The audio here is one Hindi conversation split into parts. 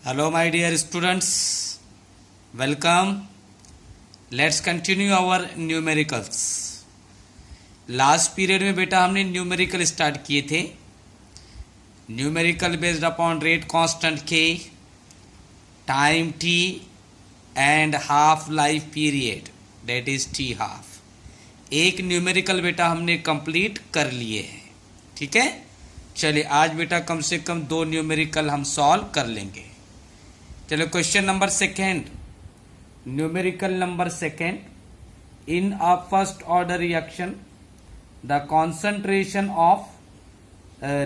Hello, my dear students. Welcome. Let's continue our numericals. Last period में बेटा हमने न्यूमेरिकल स्टार्ट किए थे. Numerical based upon rate constant के, time t and half life period that is t half. एक न्यूमेरिकल बेटा हमने कंप्लीट कर लिए हैं. ठीक है, चलिए आज बेटा कम से कम 2 न्यूमेरिकल हम सॉल्व कर लेंगे. चलो question number second, numerical number second. In a first order reaction the concentration of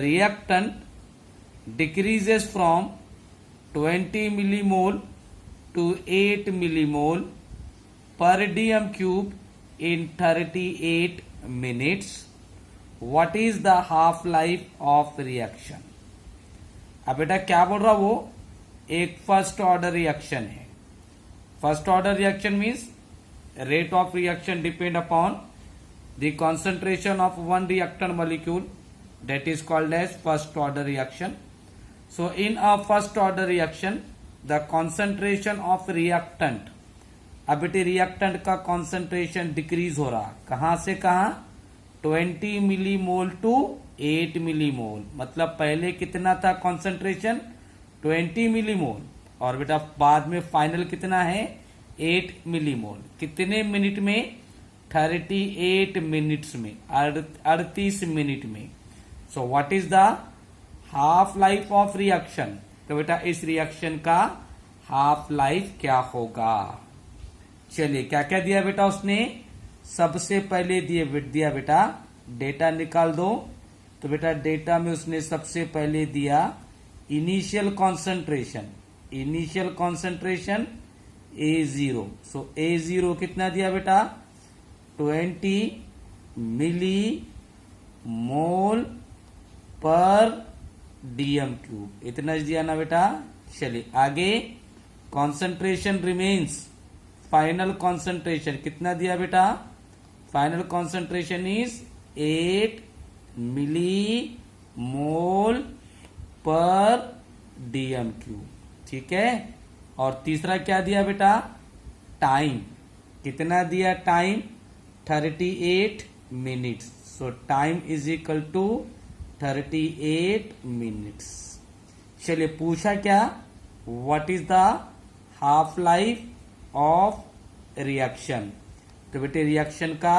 reactant decreases from 20 millimole to 8 millimole per dm cube in 38 minutes. What is the half life of reaction? अब बेटा क्या बोल रहा वो, एक फर्स्ट ऑर्डर रिएक्शन है. First order reaction means rate of reaction depend upon the concentration of one reactant molecule, that is called as first order reaction. So in a first order reaction the concentration of reactant, अब बेटे रिएक्टेंट का concentration डिक्रीज हो रहा, कहां से कहां, 20 मिलीमोल टू 8 मिलीमोल. मतलब पहले कितना था concentration, 20 मिलीमोल, और बेटा बाद में फाइनल कितना है, 8 मिलीमोल. कितने मिनट में, 38 मिनट्स में, 38 मिनट में. So what is the half life of reaction. तो बेटा इस रिएक्शन का हाफ लाइफ क्या होगा. चलिए क्या क्या दिया बेटा उसने, सबसे पहले दिया बेटा डेटा निकाल दो. तो बेटा डेटा में उसने सबसे पहले दिया initial concentration. Initial concentration A0. सो A0 कितना दिया बेटा, 20 मिली मोल पर डीएम क्यूब. इतना दिया ना बेटा. चलिए आगे, कॉन्सेंट्रेशन रिमेन्स, फाइनल कॉन्सेंट्रेशन कितना दिया बेटा, फाइनल कॉन्सेंट्रेशन इज 8 मिली मोल पर डीएम क्यूब. ठीक है, और तीसरा क्या दिया बेटा, टाइम. कितना दिया time, 38 minutes. So time is equal to 38 minutes. चलिए पूछा क्या, what is the half life of reaction. तो बेटे रिएक्शन का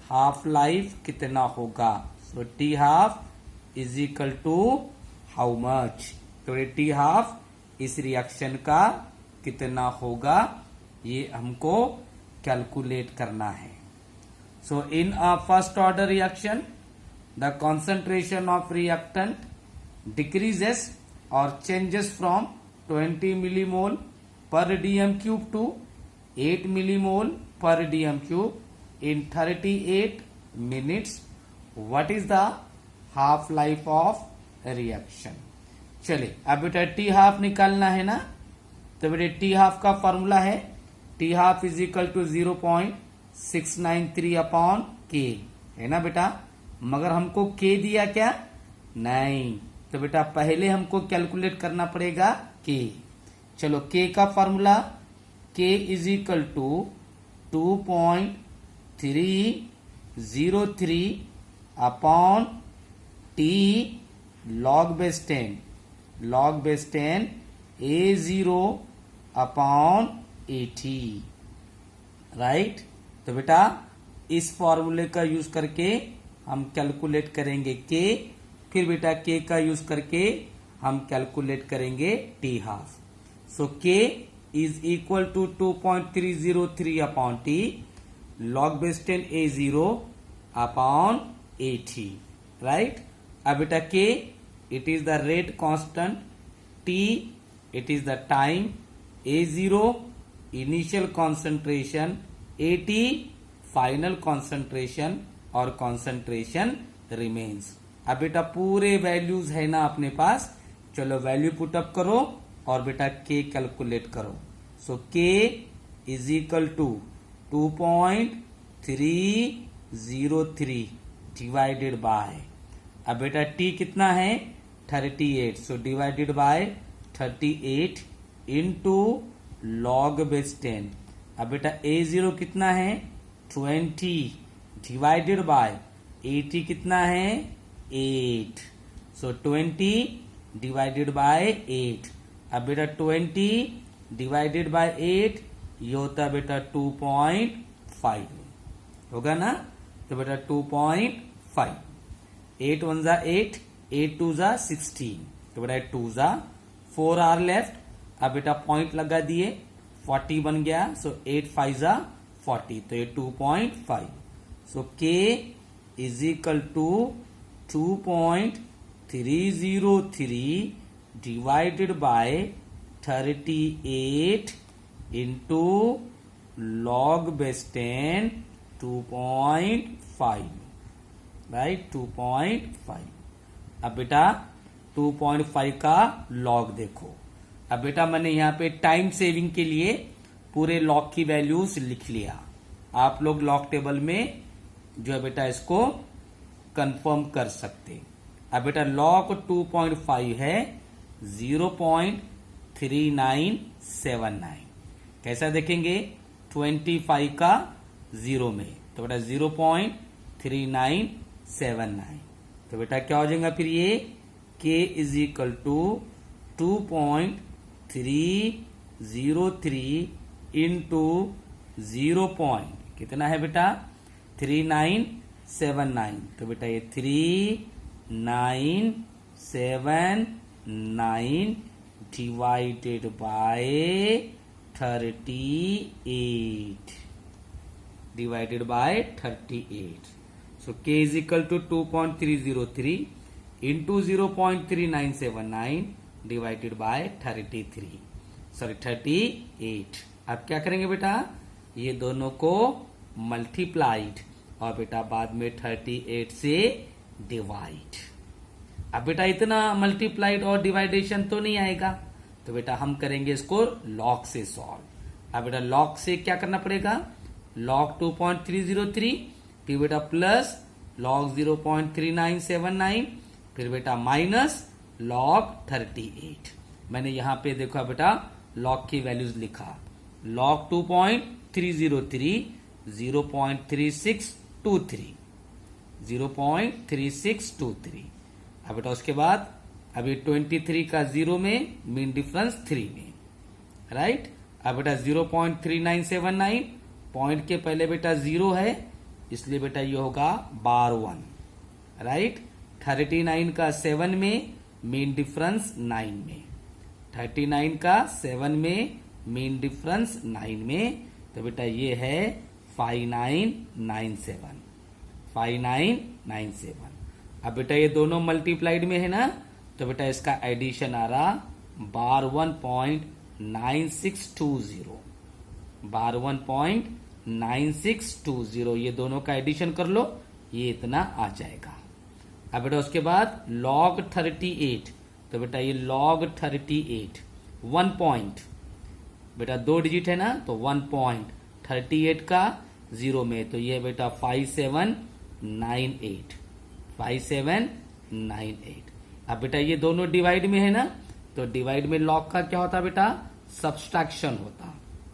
हाफ लाइफ कितना होगा. So T half is equal to how much. तो बेटे टी हाफ इस रिएक्शन का कितना होगा, ये हमको कैलकुलेट करना है. So in a first order reaction the concentration of reactant decreases or changes from 20 millimole per dm cube to 8 millimole per dm cube in 38 minutes. What is the half life of reaction. चलिए अब बेटा टी हाफ निकालना है ना. तो बेटे टी हाफ का फॉर्मूला है T half is equal to 0.693 upon K, है ना बेटा. मगर हमको के दिया क्या, नहीं. तो बेटा पहले हमको कैलकुलेट करना पड़ेगा के. चलो के का formula, K is equal to 2.303 upon T log base 10. Log base 10 A0 upon 80. Right. तो बेटा इस फॉर्मूले का यूज करके हम कैलकुलेट करेंगे के, फिर बेटा के का यूज करके हम कैलकुलेट करेंगे टी हाफ. सो के is equal to 2.303 upon T log base 10 A0 upon 80. Right. अब बेटा k it is the rate constant, t it is the time, A0 initial concentration, 80 final concentration, और कॉन्सेंट्रेशन रिमेन्स. अब बेटा पूरे वैल्यूज है ना अपने पास. चलो वैल्यू पुटअप करो और बेटा के कैलकुलेट करो. सो के is equal to 2.303 divided by, अब बेटा टी कितना है 38. So divided by 38 into log base 10। अब बेटा A0 कितना है 20 डिवाइडेड बाय 80 कितना है 8। सो 20 डिवाइडेड बाय 8। अब बेटा 20 डिवाइडेड बाय 8 ये होता है बेटा 2.5 होगा ना। तो बेटा 2.5 8 1 जा 8 8 2 जा 16। तो बेटा 2 जा 4 आर लेफ्ट। अब बेटा पॉइंट लगा दिए 40 बन गया। सो 8 5 जा 40 तो ये 2.5। So K is equal to 2.303 divided by 38 into log base 10 2.5 right 2.5। अब बेटा 2.5 का लॉग देखो। अब बेटा मैंने यहां पे टाइम सेविंग के लिए पूरे लॉग की वैल्यूज लिख लिया। आप लोग लॉग टेबल में जो है बेटा इसको कंफर्म कर सकते। अब बेटा लॉग 2.5 है 0.3979। कैसा देखेंगे 25 का 0 में तो बेटा 0.3979। तो बेटा क्या हो जाएगा फिर ये K is equal to 2.303 into 0. कितना है बेटा 3979। तो बेटा ये 3979 divided by 38 divided by 38. So K is equal to 2.303 into 0.3979 divided by 38। अब क्या करेंगे बेटा ये दोनों को मल्टीप्लाइड और बेटा बाद में 38 से डिवाइड। अब बेटा इतना मल्टीप्लाइड और डिवाइडेशन तो नहीं आएगा तो बेटा हम करेंगे इसको लॉग से सॉल्व। अब बेटा लॉग से क्या करना पड़ेगा लॉग 2.303 फिर बेटा प्लस लॉग 0.3979 फिर बेटा माइनस लॉग 38। मैंने यहां पे देखो बेटा लॉग की वैल्यूज लिखा लॉग 2.303 0.3623। अब बेटा उसके बाद अभी 23 का 0 में मीन डिफरेंस 3 में राइट। अब बेटा 0.3979 पॉइंट के पहले बेटा 0 है इसलिए बेटा ये होगा बार 1 राइट। 39 का 7 में मीन डिफरेंस 9 में 39 का 7 में मीन डिफरेंस 9 में तो बेटा ये है 5997। अब बेटा ये दोनों मल्टीप्लाइड में है ना तो बेटा इसका एडिशन आ रहा बार 1.9620 ये दोनों का एडिशन कर लो ये इतना आ जाएगा। अब बेटा उसके बाद log 38 तो बेटा ये log 38 1 पॉइंट बेटा 2 डिजिट है ना तो 1.38 का 0 में तो ये बेटा 5798। अब बेटा ये दोनों डिवाइड में है ना तो डिवाइड में लॉग का क्या होता बेटा सब्सट्रैक्शन होता।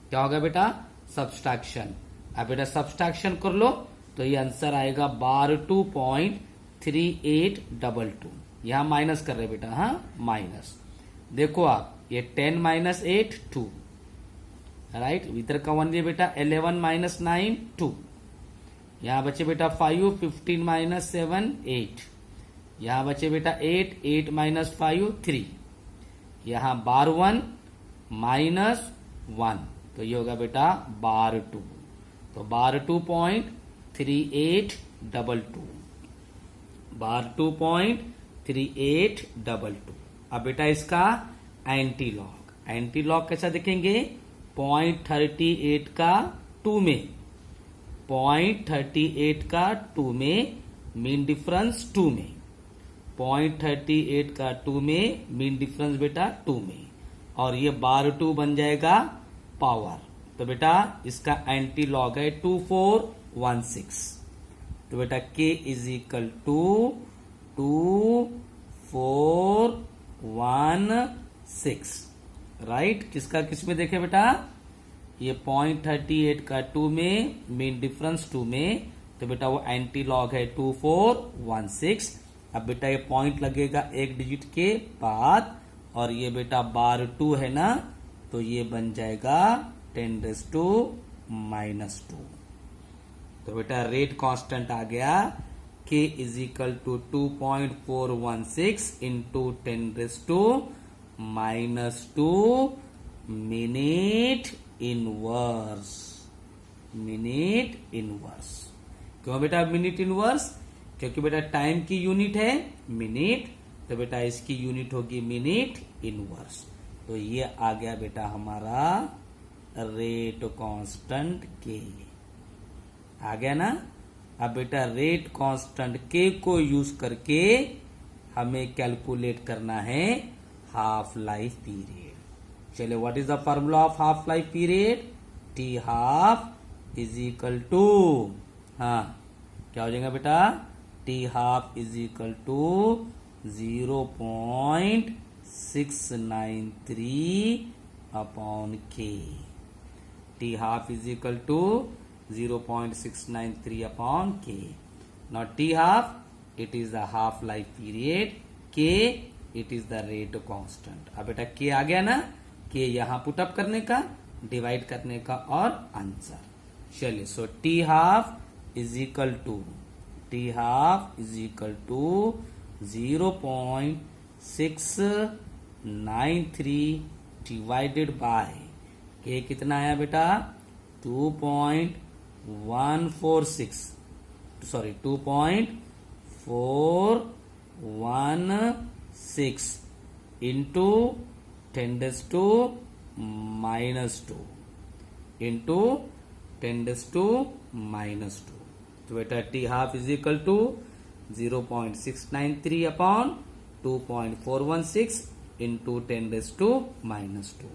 क्या होगा बेटा सब्सट्रैक्शन। अब बेटा सब्सट्रैक्शन कर लो तो ये आंसर आएगा बार 2.3822। यहां माइनस कर रहे बेटा हाँ माइनस देखो आप ये 10 माइनस 8 2 राइट। इधर का 1 ये बेटा 11 माइनस 9 2। यहां बचे बेटा 5 15 माइनस 7 8। यहां बचे बेटा 8 8 माइनस 5 3। यहां बार 1 माइनस 1 तो ये होगा बेटा बार 2 तो बार 2.3822 बार 2.3822। अब बेटा इसका एंटी लॉग कैसा देखेंगे 0.38 का 2 में 0.38 का 2 में मीन डिफरेंस 2 में 0.38 का 2 में मीन डिफरेंस बेटा 2 में और ये बार 2 बन जाएगा पावर तो बेटा इसका एंटी लॉग है 2416। तो बेटा K is equal to 2416 6, right. किसका किस में देखे बेटा, ये 0.38 का 2 में, मीन डिफरेंस 2 में, तो बेटा वो एंटी लॉग है 2416। अब बेटा ये पॉइंट लगेगा एक डिजिट के बाद, और ये बेटा बार 2 है ना, तो ये बन जाएगा 10⁻²। तो बेटा रेट कांस्टेंट आ गया k is equal to 2.416 into 10⁻² minute inverse. Minute inverse क्यों बेटा मिनट इनवर्स? क्योंकि बेटा टाइम की यूनिट है मिनट, तो बेटा इसकी यूनिट होगी मिनट इनवर्स। तो ये आ गया बेटा हमारा रेट कांस्टेंट के, आ गया ना। अब बेटा रेट कांस्टेंट के को यूज करके हमें कैलकुलेट करना है हाफ लाइफ पीरियड। चलिए, what is the formula of half life period? T half is equal to, हाँ क्या हो जाएगा बेटा, T half is equal to 0.693 upon k. T half is equal to 0.693 upon k. Now T half, it is the half life period. K, it is the rate constant. अब बेटा k आ गया ना, k यहां पुट अप करने का, डिवाइड करने का और आंसर। चलिए, सो T half is equal to 0.693 divided bye k कितना आया बेटा 2.416 इंटू 10⁻² इंटू 10⁻²। तो बेटा T half is equal to 0.693 upon 2.416 into 10⁻²।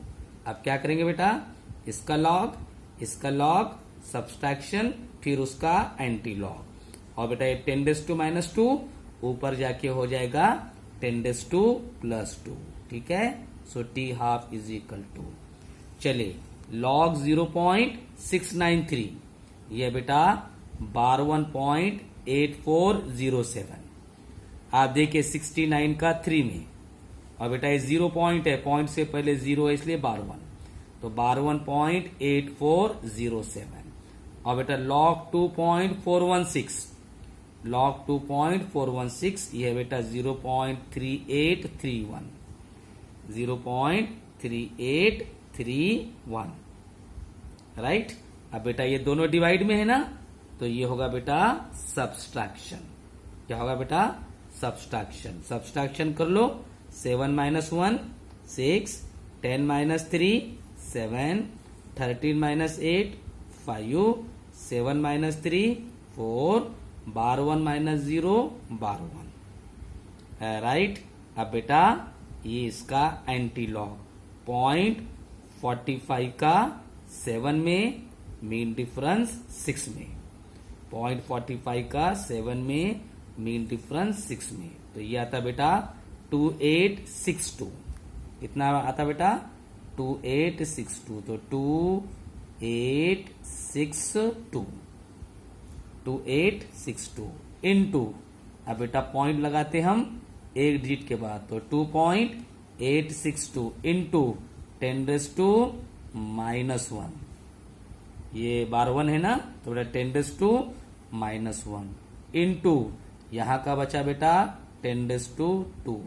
अब क्या करेंगे बेटा, इसका लॉग सब्सट्रैक्शन, फिर उसका एंटी लॉग, और बेटा ये 10⁻² ऊपर जाके हो जाएगा 10⁻²+2। ठीक है, so T half is equal to, चलिए लॉग 0.693, ये बेटा 52.8407। आप देखिए 69 का 3 में, और बेटा ये 0 पॉइंट है, पॉइंट से पहले 0 है इसलिए 52, तो 52.8407। और बेटा लॉग 2.416, ये बेटा 0.3831, राइट। अब बेटा ये दोनों डिवाइड में है ना, तो ये होगा बेटा सब्सट्रैक्शन। क्या होगा बेटा, सब्सट्रैक्शन कर लो। 7 - 1 6, 10 - 3 7, 13 - 8 5, 7 - 3 4, 12 - 0 12, राइट। अब बेटा ये इसका एंटी लॉग 0.45 का 7 में, मीन डिफरेंस 6 में, 0.45 का 7 में, मीन डिफरेंस 6 में, तो ये आता बेटा 2862। इतना आता बेटा 2862, तो 2862 इनटू, अब बेटा पॉइंट लगाते हम एक डिजिट के बाद, तो 2.862 इंटू 10⁻⁻1, ये 12 है ना, तो बेटा 10⁻⁻1 इंटू यहां का बचा बेटा 10⁻²।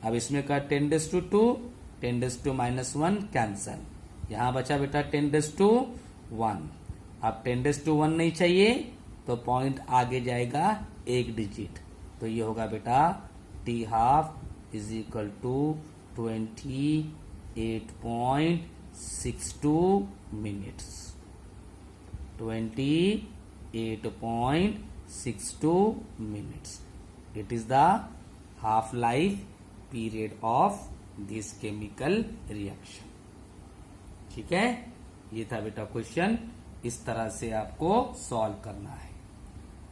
अब इसमें का 10⁻², 10⁻⁻1 कैंसल, यहां बचा बेटा 10⁻1। अब 10⁻1 नहीं चाहिए तो पॉइंट आगे जाएगा एक डिजिट, तो ये होगा बेटा T half is equal to 28.62 minutes. 28.62 minutes. It is the half life period of this chemical reaction. ठीक है, ये था बेटा क्वेश्चन, इस तरह से आपको सॉल्व करना है।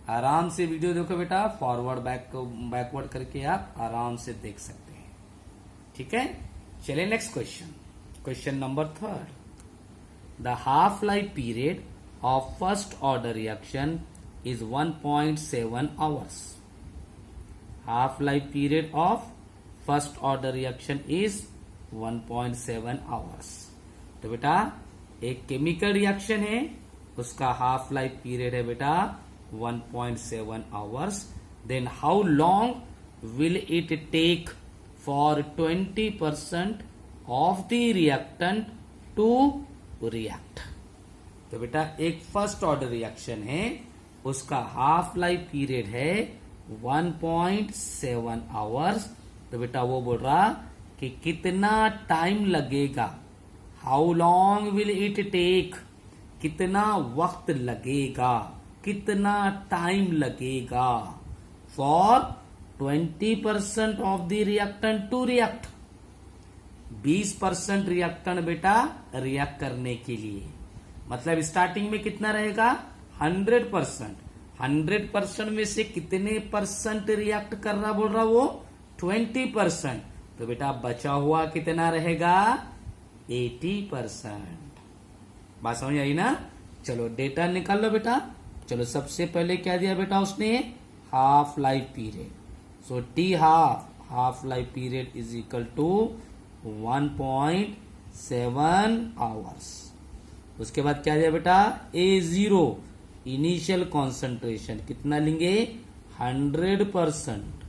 आराम से वीडियो देखो बेटा, फॉरवर्ड बैकवर्ड करके आप आराम से देख सकते हैं। ठीक है, चलिए next question, question number 3. The half life period of first order reaction is 1.7 hours. Half life period of first order reaction is 1.7 hours. तो बेटा एक केमिकल रिएक्शन है, उसका हाफ लाइफ पीरियड है बेटा 1.7 hours. Then how long will it take for 20% of the reactant to react. तो बेटा एक फर्स्ट ऑर्डर रिएक्शन है, उसका हाफ लाइफ पीरियड है 1.7 आवर्स. तो बेटा वो बोल रहा कि कितना टाइम लगेगा, how long will it take, कितना वक्त लगेगा, कितना टाइम लगेगा for 20% of the reactant to react. 20% reactant बेटा रिएक्ट करने के लिए, मतलब स्टार्टिंग में कितना रहेगा 100%. 100% में से कितने परसेंट रिएक्ट कर रहा बोल रहा वो 20%. तो बेटा बचा हुआ कितना रहेगा 80%. बात समझ आई ना. चलो डेटा निकाल लो बेटा. चलो सबसे पहले क्या दिया बेटा उसने, half life period. So T half life period is equal to 1.7 hours. उसके बाद क्या दिया बेटा A0 इनिशियल कॉन्सेंट्रेशन कितना लेंगे 100%.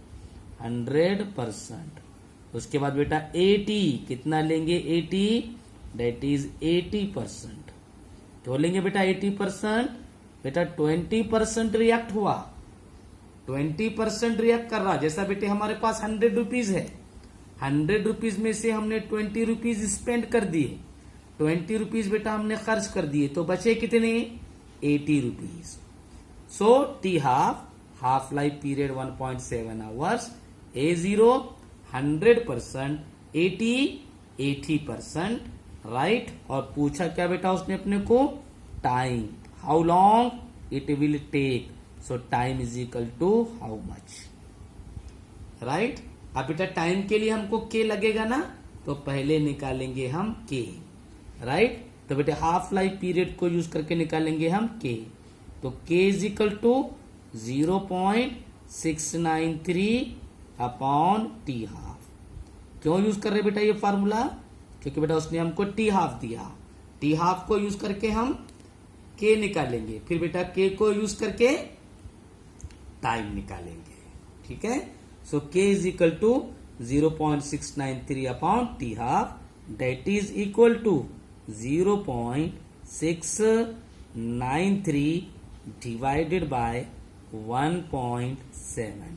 100%. उसके बाद बेटा 80 कितना लेंगे 80, दैट इज 80%. क्यों लेंगे बेटा 80%, बेटा 20% रिएक्ट हुआ, 20% रिएक्ट कर रहा. जैसा बेटे हमारे पास 100 रुपीज है, 100 रुपीज में से हमने 20 रुपीज स्पेंड कर दिए, 20 रुपीज बेटा हमने खर्च कर दिए, तो बचे कितने 80 rupees. So T half life period 1.7 hours. A0 100%, 80% right. और पूछा क्या बेटा उसने अपने को, time, how long it will take. So time is equal to how much, right. अब बेटा टाइम के लिए हमको के लगेगा ना, तो पहले निकालेंगे हम के, राइट. तो बेटे हाफ लाइफ पीरियड को यूज करके निकालेंगे हम के. तो K is equal to 0.693 upon T half. क्यों यूज कर रहे बेटा ये फार्मूला, क्योंकि बेटा उसने हमको टी हाफ दिया. टी हाफ को यूज करके हम के निकालेंगे, फिर बेटा के को यूज करके टाइम निकालेंगे. ठीक है. सो के is equal to 0.693 upon T half, that is equal to 0.693 divided by 1.7.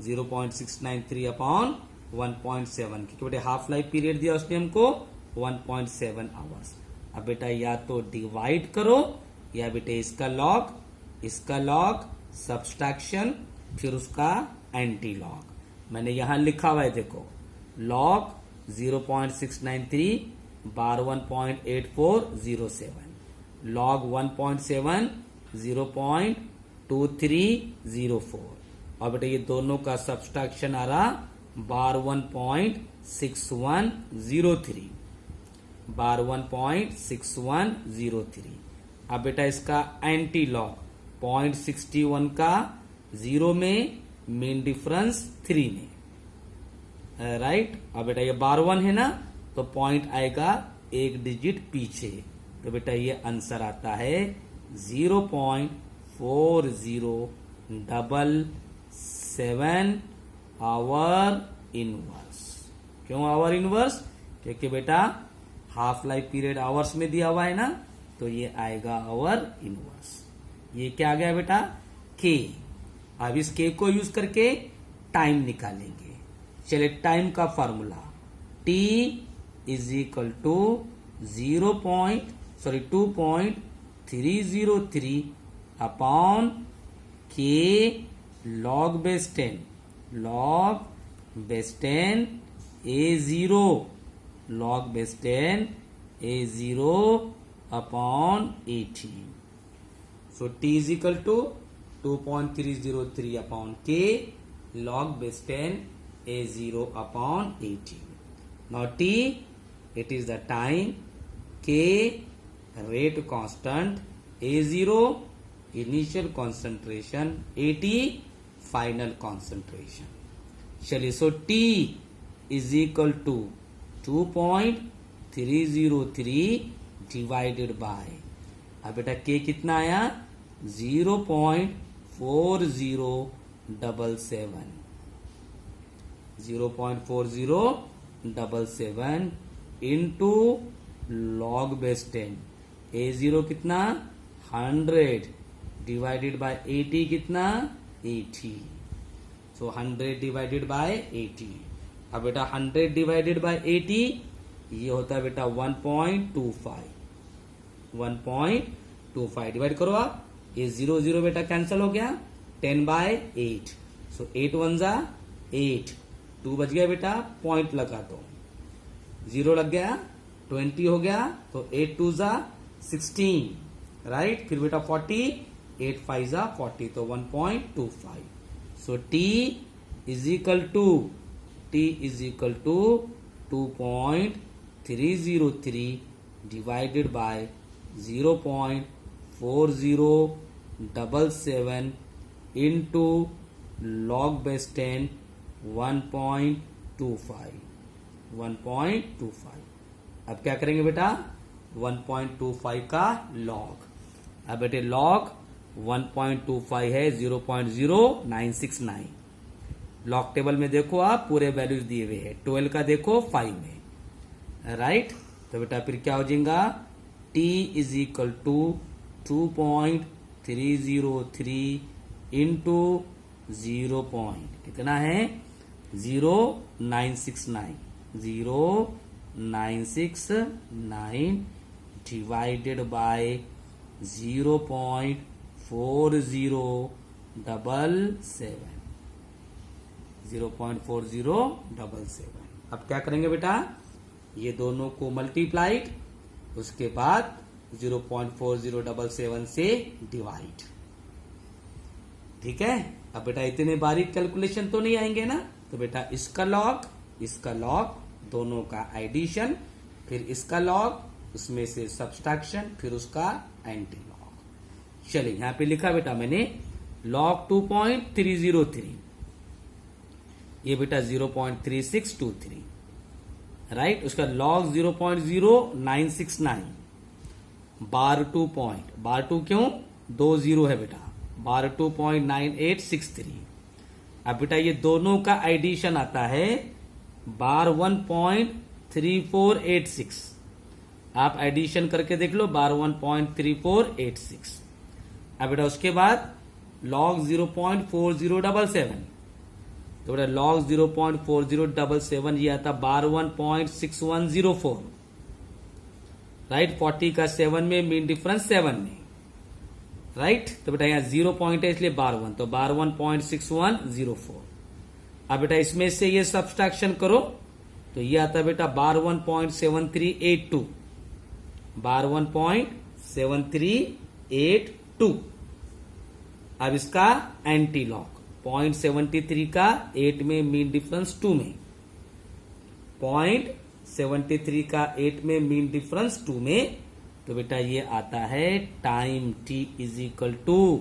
0.693 upon 1.7, क्योंकि बेटा हाफ लाइफ पीरियड दिया उसने हमको 1.7 आवर्स. अब बेटा या तो डिवाइड करो या बेटे इसका लॉग सब्सट्रैक्शन, फिर उसका एंटी लॉग. मैंने यहां लिखा हुआ है देखो, लॉग 0.693 बार 1.8407, लॉग 1.7 0.2304. और बेटा ये दोनों का सब्सट्रैक्शन आ रहा बार 1.6103, बार 1.6103. अब बेटा इसका एंटी लॉग 0.61 का 0 में, मीन डिफरेंस 3 में, राइट. अब बेटा ये बार 1 है ना, तो पॉइंट आएगा एक डिजिट पीछे. तो बेटा ये आंसर आता है 0.4077 आवर इनवर्स. क्यों आवर इनवर्स, क्योंकि बेटा हाफ लाइफ पीरियड आवर्स में दिया हुआ है ना, तो ये आएगा आवर इनवर्स. ये क्या आ गया बेटा के. अब इस के को यूज करके टाइम निकालेंगे. चलिए टाइम का formula, T is equal to 2.303 upon k log base 10, log base 10 A0, log base 10 A0 upon 18. So T is equal to 2.303 upon K log base 10 A0 upon 18. Now T, it is the time, K, rate constant, A0, initial concentration, AT, final concentration. चलिए, so T is equal to 2.303 divided by, अब बेटा K कितना आया 0.4077 0.4077 इंटू लॉग बेस 10, A0 कितना 100 डिवाइडेड बाय 80 कितना 80, सो 100 डिवाइडेड बाय 80. अब बेटा 100 डिवाइडेड बाय 80 ये होता है बेटा 1.25 डिवाइड करो आप, ये 0 बेटा कैंसिल हो गया, 10/8, सो 8 1 जा 8, 2 बच गया बेटा, पॉइंट लगा दो, 0 लग गया 20 हो गया, तो 8 2 जा 16, राइट. फिर बेटा 40, 8 5 जा 40, तो 1.25. So T is equal to 2.303 divided by 0.4077 into log base 10 1.25. अब क्या करेंगे बेटा 1.25 का लॉग. अब बेटे लॉग 1.25 है 0.0969. लॉग टेबल में देखो आप पूरे वैल्यूज दिए हुए हैं, 12 का देखो 5 में, राइट. तो बेटा फिर क्या हो जाएगा T is equal to 2.303 into 0. कितना है 0969 डिवाइडेड बाय 0.4077. अब क्या करेंगे बेटा ये दोनों को मल्टीप्लाइड, उसके बाद 0.4077 से डिवाइड. ठीक है. अब बेटा इतने बारीक कैलकुलेशन तो नहीं आएंगे ना, तो बेटा इसका लॉग दोनों का एडिशन, फिर इसका लॉग, उसमें से सब्सट्रैक्शन, फिर उसका एंटी लॉग. चलिए यहां पे लिखा बेटा मैंने लॉग 2.303, ये बेटा 0.3623, राइट. उसका लॉग 0.0969, बार 2 क्यों 2 0 है बेटा, बार 2.9863. अब बेटा ये दोनों का एडिशन आता है बार 1.3486. आप एडिशन करके देख लो बार 1.3486. अब बेटा उसके बाद लॉग 0.4077, तो बेटा लॉग 0.4077 ये आता बार 1.6104, राइट. 40 का 7 में मीन डिफरेंस 7 में, राइट. तो बेटा यहाँ 0 पॉइंट है इसलिए बार 1, तो बार 1.6104. अब बेटा इसमें से ये सब्सट्रैक्शन करो तो ये आता बेटा बार 1.7382, बार 1.7382. अब इसका एंटी लॉग 0.73 का 8 में मीन डिफरेंस 2 में, 0.73 का 8 में मीन डिफरेंस 2 में, तो बेटा ये आता है time T is equal to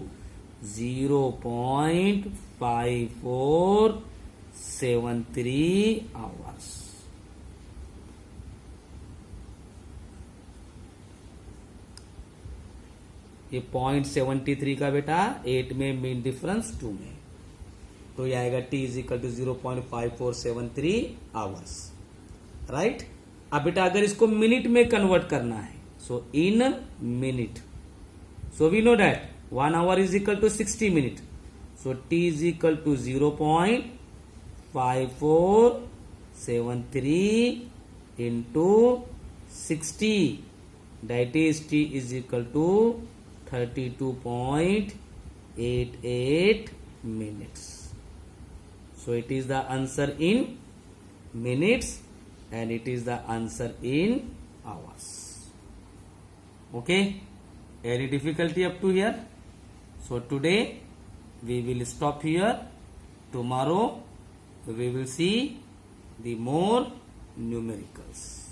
0.5473 hours. ये 0.73 का बेटा 8 में मीन डिफरेंस 2 में, तो ये आएगा T is equal to 0.5473 hours, right. अब बेटा अगर इसको मिनट में कन्वर्ट करना है, so in minute, so we know that 1 hour is equal to 60 minutes. So T is equal to 0.5473 into 60. That is T is equal to 32.88 minutes. So it is the answer in minutes and it is the answer in hours. Okay. Any difficulty up to here? So today we will stop here. Tomorrow we will see the more numericals.